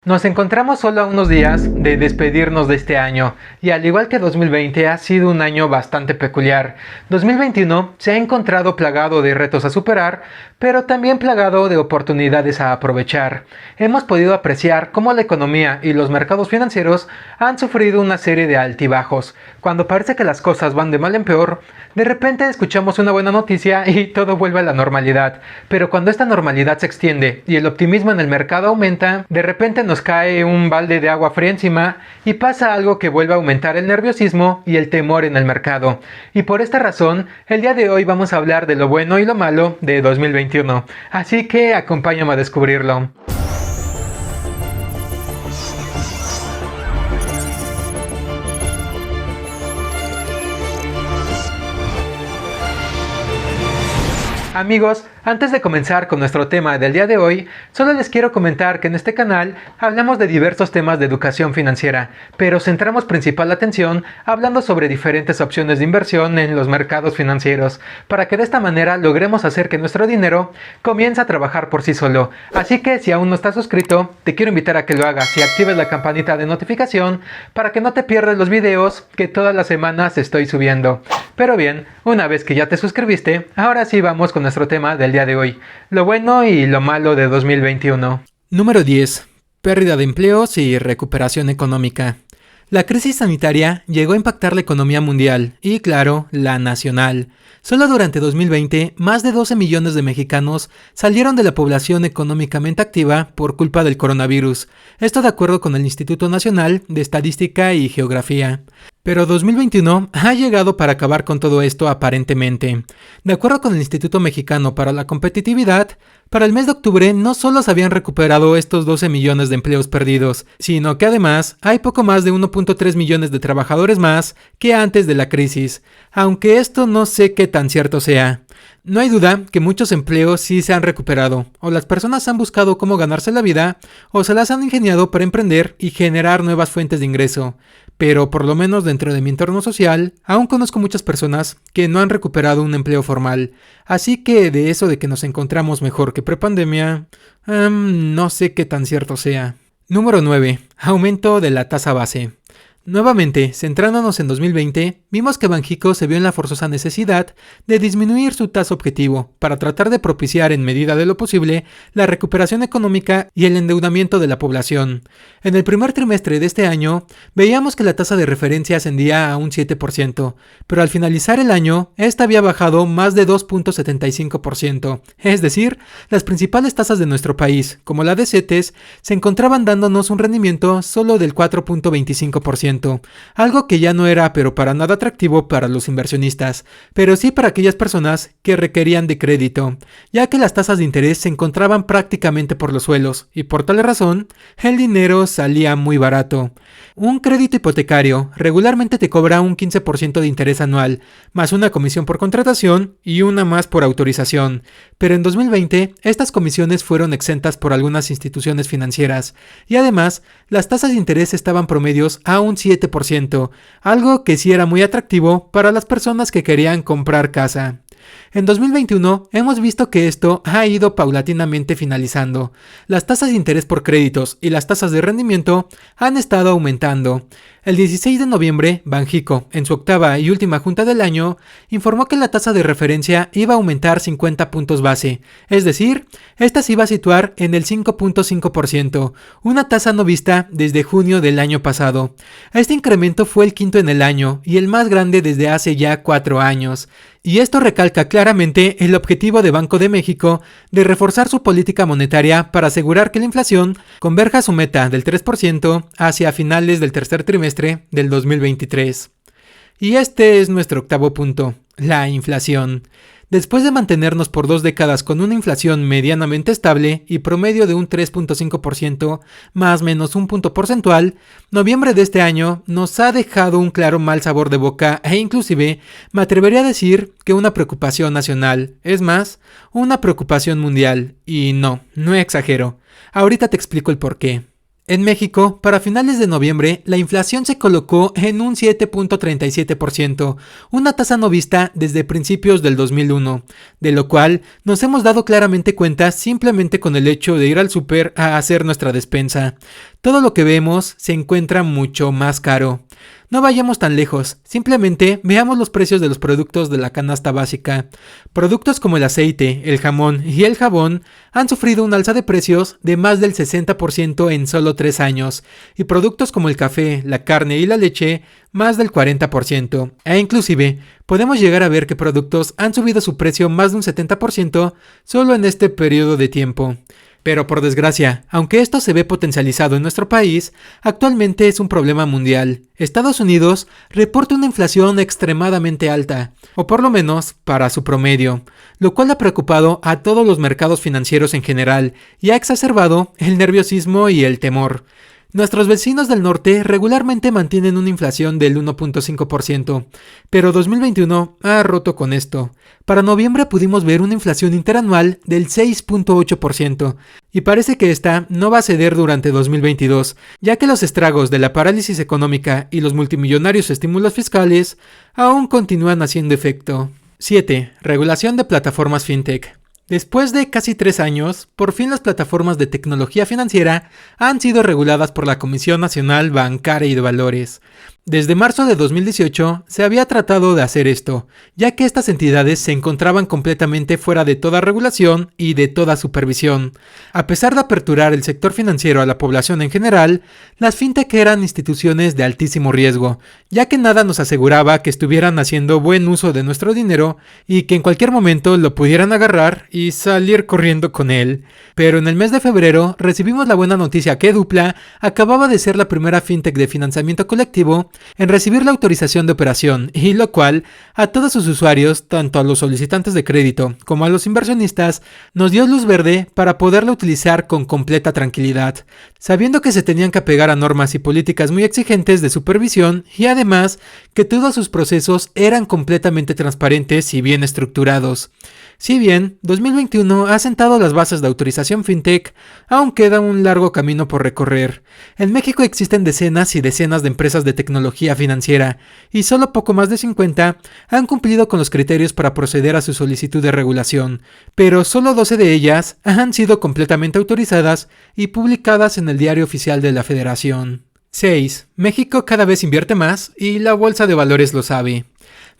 Nos encontramos solo a unos días de despedirnos de este año, y al igual que 2020 ha sido un año bastante peculiar. 2021 se ha encontrado plagado de retos a superar, pero también plagado de oportunidades a aprovechar. Hemos podido apreciar cómo la economía y los mercados financieros han sufrido una serie de altibajos. Cuando parece que las cosas van de mal en peor, de repente escuchamos una buena noticia y todo vuelve a la normalidad. Pero cuando esta normalidad se extiende y el optimismo en el mercado aumenta, de repente nos cae un balde de agua fría encima y pasa algo que vuelve a aumentar el nerviosismo y el temor en el mercado. Y por esta razón, el día de hoy vamos a hablar de lo bueno y lo malo de 2021. Así que acompáñame a descubrirlo. Amigos, antes de comenzar con nuestro tema del día de hoy, solo les quiero comentar que en este canal hablamos de diversos temas de educación financiera, pero centramos principal atención hablando sobre diferentes opciones de inversión en los mercados financieros, para que de esta manera logremos hacer que nuestro dinero comience a trabajar por sí solo. Así que si aún no estás suscrito, te quiero invitar a que lo hagas y actives la campanita de notificación para que no te pierdas los videos que todas las semanas estoy subiendo. Pero bien, una vez que ya te suscribiste, ahora sí vamos con nuestro tema del día de hoy, lo bueno y lo malo de 2021. Número 10. Pérdida de empleos y recuperación económica. La crisis sanitaria llegó a impactar la economía mundial y, claro, la nacional. Solo durante 2020, más de 12 millones de mexicanos salieron de la población económicamente activa por culpa del coronavirus. Esto de acuerdo con el Instituto Nacional de Estadística y Geografía. Pero 2021 ha llegado para acabar con todo esto aparentemente. De acuerdo con el Instituto Mexicano para la Competitividad, para el mes de octubre no solo se habían recuperado estos 12 millones de empleos perdidos, sino que además hay poco más de 1.3 millones de trabajadores más que antes de la crisis, aunque esto no sé qué tan cierto sea. No hay duda que muchos empleos sí se han recuperado, o las personas han buscado cómo ganarse la vida, o se las han ingeniado para emprender y generar nuevas fuentes de ingreso. Pero por lo menos dentro de mi entorno social, aún conozco muchas personas que no han recuperado un empleo formal. Así que de eso de que nos encontramos mejor que prepandemia, no sé qué tan cierto sea. Número 9. Aumento de la tasa base. Nuevamente, centrándonos en 2020, vimos que Banxico se vio en la forzosa necesidad de disminuir su tasa objetivo para tratar de propiciar en medida de lo posible la recuperación económica y el endeudamiento de la población. En el primer trimestre de este año, veíamos que la tasa de referencia ascendía a un 7%, pero al finalizar el año, esta había bajado más de 2.75%. Es decir, las principales tasas de nuestro país, como la de CETES, se encontraban dándonos un rendimiento solo del 4.25%. Algo que ya no era pero para nada atractivo para los inversionistas, pero sí para aquellas personas que requerían de crédito, ya que las tasas de interés se encontraban prácticamente por los suelos, y por tal razón, el dinero salía muy barato. Un crédito hipotecario regularmente te cobra un 15% de interés anual, más una comisión por contratación y una más por autorización, pero en 2020 estas comisiones fueron exentas por algunas instituciones financieras, y además las tasas de interés estaban promedios a un 7%, algo que sí era muy atractivo para las personas que querían comprar casa. En 2021 hemos visto que esto ha ido paulatinamente finalizando. Las tasas de interés por créditos y las tasas de rendimiento han estado aumentando. El 16 de noviembre, Banxico, en su octava y última junta del año, informó que la tasa de referencia iba a aumentar 50 puntos base, es decir, esta se iba a situar en el 5.5%, una tasa no vista desde junio del año pasado. Este incremento fue el quinto en el año y el más grande desde hace ya 4 años. Y esto recalca claramente el objetivo de Banco de México de reforzar su política monetaria para asegurar que la inflación converja a su meta del 3% hacia finales del tercer trimestre del 2023. Y este es nuestro octavo punto, la inflación. Después de mantenernos por 2 décadas con una inflación medianamente estable y promedio de un 3.5% más menos un punto porcentual, noviembre de este año nos ha dejado un claro mal sabor de boca e inclusive me atrevería a decir que una preocupación nacional, es más, una preocupación mundial. Y no exagero. Ahorita te explico el porqué. En México, para finales de noviembre, la inflación se colocó en un 7.37%, una tasa no vista desde principios del 2001, de lo cual nos hemos dado claramente cuenta simplemente con el hecho de ir al súper a hacer nuestra despensa. Todo lo que vemos se encuentra mucho más caro. No vayamos tan lejos, simplemente veamos los precios de los productos de la canasta básica. Productos como el aceite, el jamón y el jabón han sufrido un alza de precios de más del 60% en solo 3 años, y productos como el café, la carne y la leche, más del 40%. E inclusive, podemos llegar a ver que productos han subido su precio más de un 70% solo en este periodo de tiempo. Pero por desgracia, aunque esto se ve potencializado en nuestro país, actualmente es un problema mundial. Estados Unidos reporta una inflación extremadamente alta, o por lo menos para su promedio, lo cual ha preocupado a todos los mercados financieros en general y ha exacerbado el nerviosismo y el temor. Nuestros vecinos del norte regularmente mantienen una inflación del 1.5%, pero 2021 ha roto con esto. Para noviembre pudimos ver una inflación interanual del 6.8%, y parece que esta no va a ceder durante 2022, ya que los estragos de la parálisis económica y los multimillonarios estímulos fiscales aún continúan haciendo efecto. 7. Regulación de plataformas fintech. Después de casi 3 años, por fin las plataformas de tecnología financiera han sido reguladas por la Comisión Nacional Bancaria y de Valores. Desde marzo de 2018 se había tratado de hacer esto, ya que estas entidades se encontraban completamente fuera de toda regulación y de toda supervisión. A pesar de aperturar el sector financiero a la población en general, las fintech eran instituciones de altísimo riesgo, ya que nada nos aseguraba que estuvieran haciendo buen uso de nuestro dinero y que en cualquier momento lo pudieran agarrar y salir corriendo con él. Pero en el mes de febrero recibimos la buena noticia que Dupla acababa de ser la primera fintech de financiamiento colectivo en recibir la autorización de operación, y lo cual a todos sus usuarios, tanto a los solicitantes de crédito como a los inversionistas, nos dio luz verde para poderla utilizar con completa tranquilidad, sabiendo que se tenían que apegar a normas y políticas muy exigentes de supervisión y además que todos sus procesos eran completamente transparentes y bien estructurados. Si bien 2021 ha sentado las bases de autorización fintech, aún queda un largo camino por recorrer. En México existen decenas y decenas de empresas de tecnología financiera, y solo poco más de 50 han cumplido con los criterios para proceder a su solicitud de regulación, pero solo 12 de ellas han sido completamente autorizadas y publicadas en el Diario Oficial de la Federación. 6. México cada vez invierte más y la Bolsa de Valores lo sabe.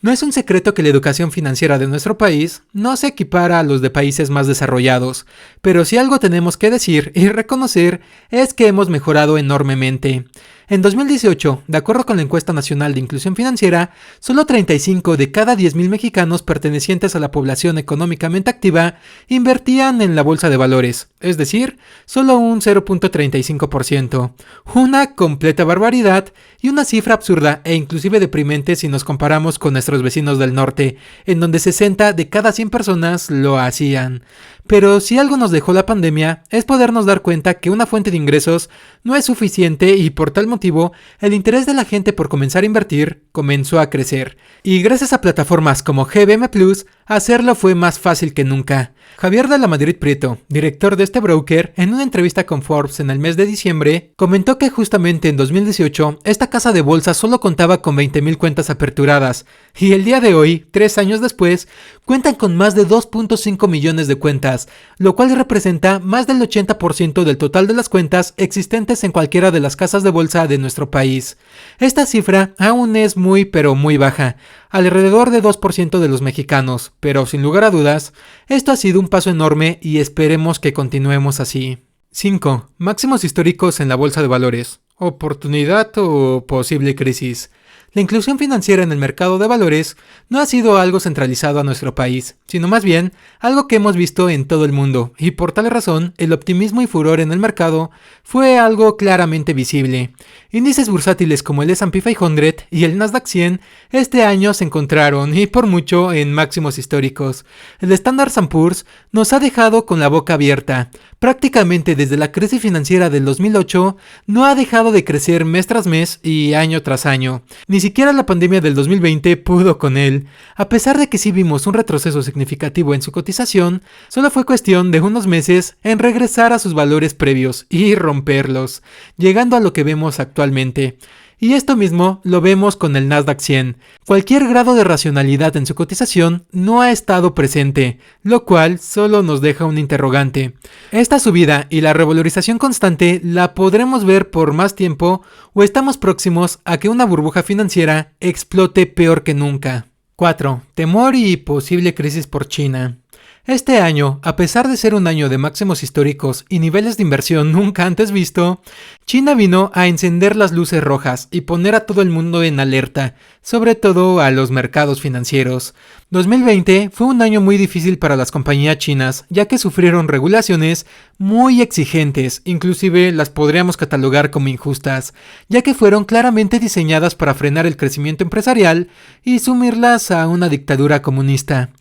No es un secreto que la educación financiera de nuestro país no se equipara a los de países más desarrollados, pero si algo tenemos que decir y reconocer es que hemos mejorado enormemente. En 2018, de acuerdo con la Encuesta Nacional de Inclusión Financiera, solo 35 de cada 10,000 mexicanos pertenecientes a la población económicamente activa invertían en la bolsa de valores, es decir, solo un 0.35%. Una completa barbaridad y una cifra absurda e inclusive deprimente si nos comparamos con nuestros vecinos del norte, en donde 60 de cada 100 personas lo hacían. Pero si algo nos dejó la pandemia es podernos dar cuenta que una fuente de ingresos no es suficiente y por tal motivo el interés de la gente por comenzar a invertir comenzó a crecer. Y gracias a plataformas como GBM Plus, hacerlo fue más fácil que nunca. Javier de la Madrid Prieto, director de este broker, en una entrevista con Forbes en el mes de diciembre, comentó que justamente en 2018 esta casa de bolsa solo contaba con 20,000 cuentas aperturadas y el día de hoy, 3 años después, cuentan con más de 2.5 millones de cuentas, lo cual representa más del 80% del total de las cuentas existentes en cualquiera de las casas de bolsa de nuestro país. Esta cifra aún es muy pero muy baja, alrededor de 2% de los mexicanos, pero sin lugar a dudas, esto ha sido un paso enorme y esperemos que continuemos así. 5. Máximos históricos en la bolsa de valores. ¿Oportunidad o posible crisis? La inclusión financiera en el mercado de valores no ha sido algo centralizado a nuestro país, sino más bien algo que hemos visto en todo el mundo, y por tal razón el optimismo y furor en el mercado fue algo claramente visible. Índices bursátiles como el S&P 500 y el Nasdaq 100 este año se encontraron, y por mucho, en máximos históricos. El Standard & Poor's nos ha dejado con la boca abierta, Prácticamente desde la crisis financiera del 2008 no ha dejado de crecer mes tras mes y año tras año. Ni siquiera la pandemia del 2020 pudo con él. A pesar de que sí vimos un retroceso significativo en su cotización, solo fue cuestión de unos meses en regresar a sus valores previos y romperlos, llegando a lo que vemos actualmente. Y esto mismo lo vemos con el Nasdaq 100. Cualquier grado de racionalidad en su cotización no ha estado presente, lo cual solo nos deja un interrogante. Esta subida y la revalorización constante la podremos ver por más tiempo o estamos próximos a que una burbuja financiera explote peor que nunca. 4. Temor y posible crisis por China. Este año, a pesar de ser un año de máximos históricos y niveles de inversión nunca antes visto, China vino a encender las luces rojas y poner a todo el mundo en alerta, sobre todo a los mercados financieros. 2020 fue un año muy difícil para las compañías chinas, ya que sufrieron regulaciones muy exigentes, inclusive las podríamos catalogar como injustas, ya que fueron claramente diseñadas para frenar el crecimiento empresarial y sumirlas a una dictadura comunista.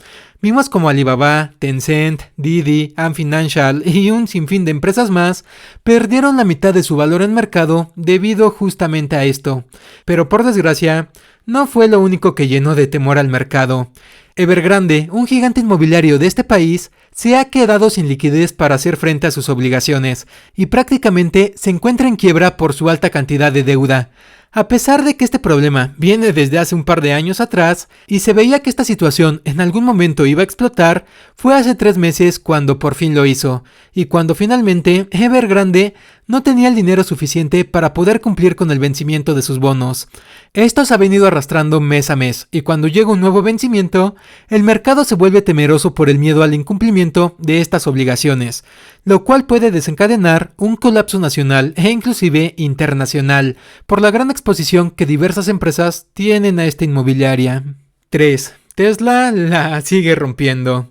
Vimos como Alibaba, Tencent, Didi, Ant Financial y un sinfín de empresas más perdieron la mitad de su valor en mercado debido justamente a esto. Pero por desgracia, no fue lo único que llenó de temor al mercado. Evergrande, un gigante inmobiliario de este país, se ha quedado sin liquidez para hacer frente a sus obligaciones y prácticamente se encuentra en quiebra por su alta cantidad de deuda. A pesar de que este problema viene desde hace un par de años atrás y se veía que esta situación en algún momento iba a explotar, fue hace 3 meses cuando por fin lo hizo, y cuando finalmente Evergrande no tenía el dinero suficiente para poder cumplir con el vencimiento de sus bonos. Esto se ha venido arrastrando mes a mes, y cuando llega un nuevo vencimiento, el mercado se vuelve temeroso por el miedo al incumplimiento de estas obligaciones, lo cual puede desencadenar un colapso nacional e inclusive internacional, por la gran exposición que diversas empresas tienen a esta inmobiliaria. 3. Tesla la sigue rompiendo.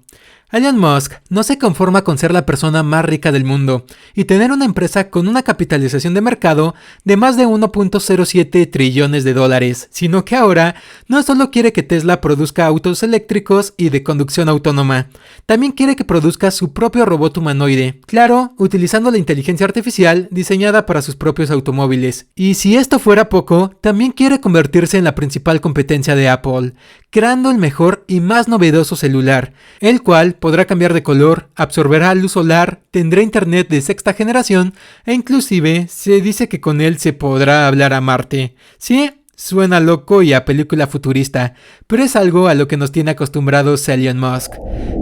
Elon Musk no se conforma con ser la persona más rica del mundo y tener una empresa con una capitalización de mercado de más de 1.07 trillones de dólares, sino que ahora no solo quiere que Tesla produzca autos eléctricos y de conducción autónoma, también quiere que produzca su propio robot humanoide, claro, utilizando la inteligencia artificial diseñada para sus propios automóviles. Y si esto fuera poco, también quiere convertirse en la principal competencia de Apple, creando el mejor y más novedoso celular, el cual podrá cambiar de color, absorberá luz solar, tendrá internet de 6ª generación e inclusive se dice que con él se podrá hablar a Marte. Sí, suena loco y a película futurista, pero es algo a lo que nos tiene acostumbrados Elon Musk.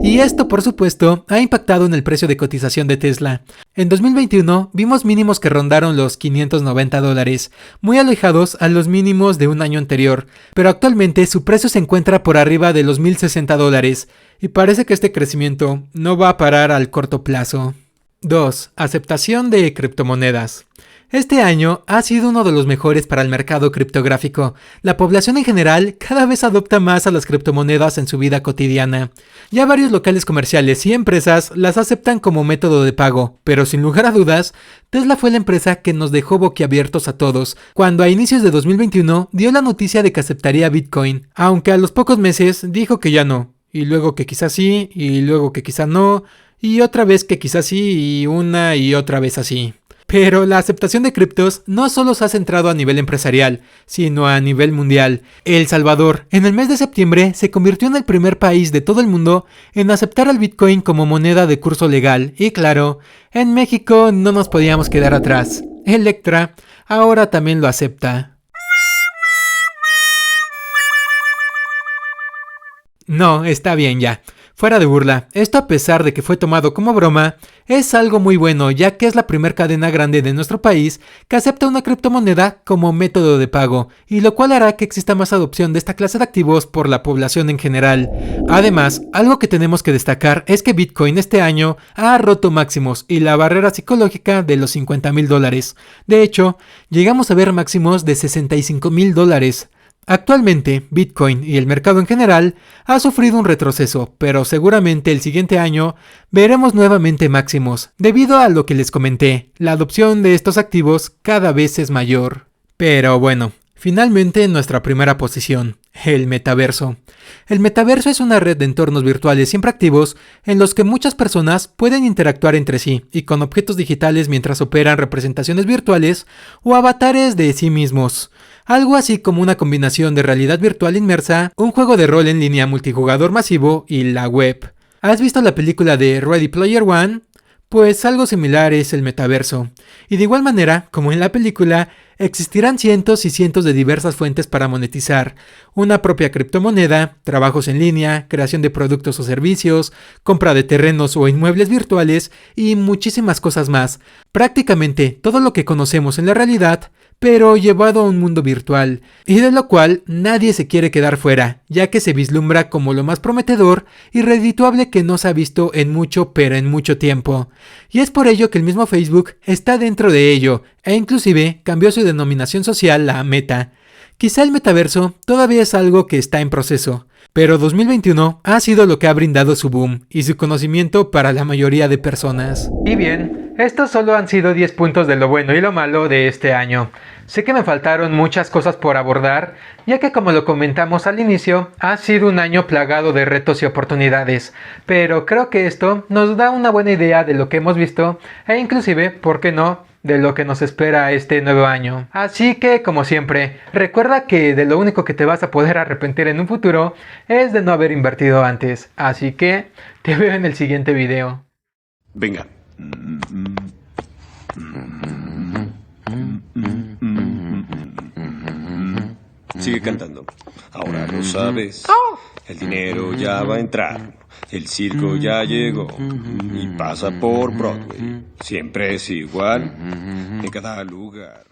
Y esto, por supuesto, ha impactado en el precio de cotización de Tesla. En 2021 vimos mínimos que rondaron los $590, muy alejados a los mínimos de un año anterior, pero actualmente su precio se encuentra por arriba de los $1,060, y parece que este crecimiento no va a parar al corto plazo. 2. Aceptación de criptomonedas. Este año ha sido uno de los mejores para el mercado criptográfico. La población en general cada vez adopta más a las criptomonedas en su vida cotidiana. Ya varios locales comerciales y empresas las aceptan como método de pago, pero sin lugar a dudas, Tesla fue la empresa que nos dejó boquiabiertos a todos, cuando a inicios de 2021 dio la noticia de que aceptaría Bitcoin, aunque a los pocos meses dijo que ya no, y luego que quizás sí, y luego que quizás no, y otra vez que quizás sí, y una y otra vez así. Pero la aceptación de criptos no solo se ha centrado a nivel empresarial, sino a nivel mundial. El Salvador, en el mes de septiembre, se convirtió en el primer país de todo el mundo en aceptar al Bitcoin como moneda de curso legal. Y claro, en México no nos podíamos quedar atrás. Electra ahora también lo acepta. No, está bien ya. Fuera de burla, esto a pesar de que fue tomado como broma, es algo muy bueno, ya que es la primer cadena grande de nuestro país que acepta una criptomoneda como método de pago, y lo cual hará que exista más adopción de esta clase de activos por la población en general. Además, algo que tenemos que destacar es que Bitcoin este año ha roto máximos y la barrera psicológica de los $50,000. De hecho, llegamos a ver máximos de $65,000. Actualmente, Bitcoin y el mercado en general ha sufrido un retroceso, pero seguramente el siguiente año veremos nuevamente máximos, debido a lo que les comenté, la adopción de estos activos cada vez es mayor. Pero bueno, finalmente nuestra primera posición, el metaverso. El metaverso es una red de entornos virtuales siempre activos en los que muchas personas pueden interactuar entre sí y con objetos digitales mientras operan representaciones virtuales o avatares de sí mismos. Algo así como una combinación de realidad virtual inmersa, un juego de rol en línea multijugador masivo y la web. ¿Has visto la película de Ready Player One? Pues algo similar es el metaverso. Y de igual manera, como en la película, existirán cientos y cientos de diversas fuentes para monetizar, una propia criptomoneda, trabajos en línea, creación de productos o servicios, compra de terrenos o inmuebles virtuales y muchísimas cosas más. Prácticamente todo lo que conocemos en la realidad, pero llevado a un mundo virtual, y de lo cual nadie se quiere quedar fuera, ya que se vislumbra como lo más prometedor y redituable que no se ha visto en mucho pero en mucho tiempo. Y es por ello que el mismo Facebook está dentro de ello, e inclusive cambió su denominación social a Meta. Quizá el metaverso todavía es algo que está en proceso, pero 2021 ha sido lo que ha brindado su boom y su conocimiento para la mayoría de personas. Y bien, estos solo han sido 10 puntos de lo bueno y lo malo de este año. Sé que me faltaron muchas cosas por abordar, ya que como lo comentamos al inicio, ha sido un año plagado de retos y oportunidades, pero creo que esto nos da una buena idea de lo que hemos visto e inclusive, ¿por qué no?, de lo que nos espera este nuevo año. Así que, como siempre, recuerda que de lo único que te vas a poder arrepentir en un futuro es de no haber invertido antes. Así que, te veo en el siguiente video. Venga. Sigue cantando. Ahora lo sabes. El dinero ya va a entrar. El circo ya llegó. Y pasa por Broadway. Siempre es igual en cada lugar.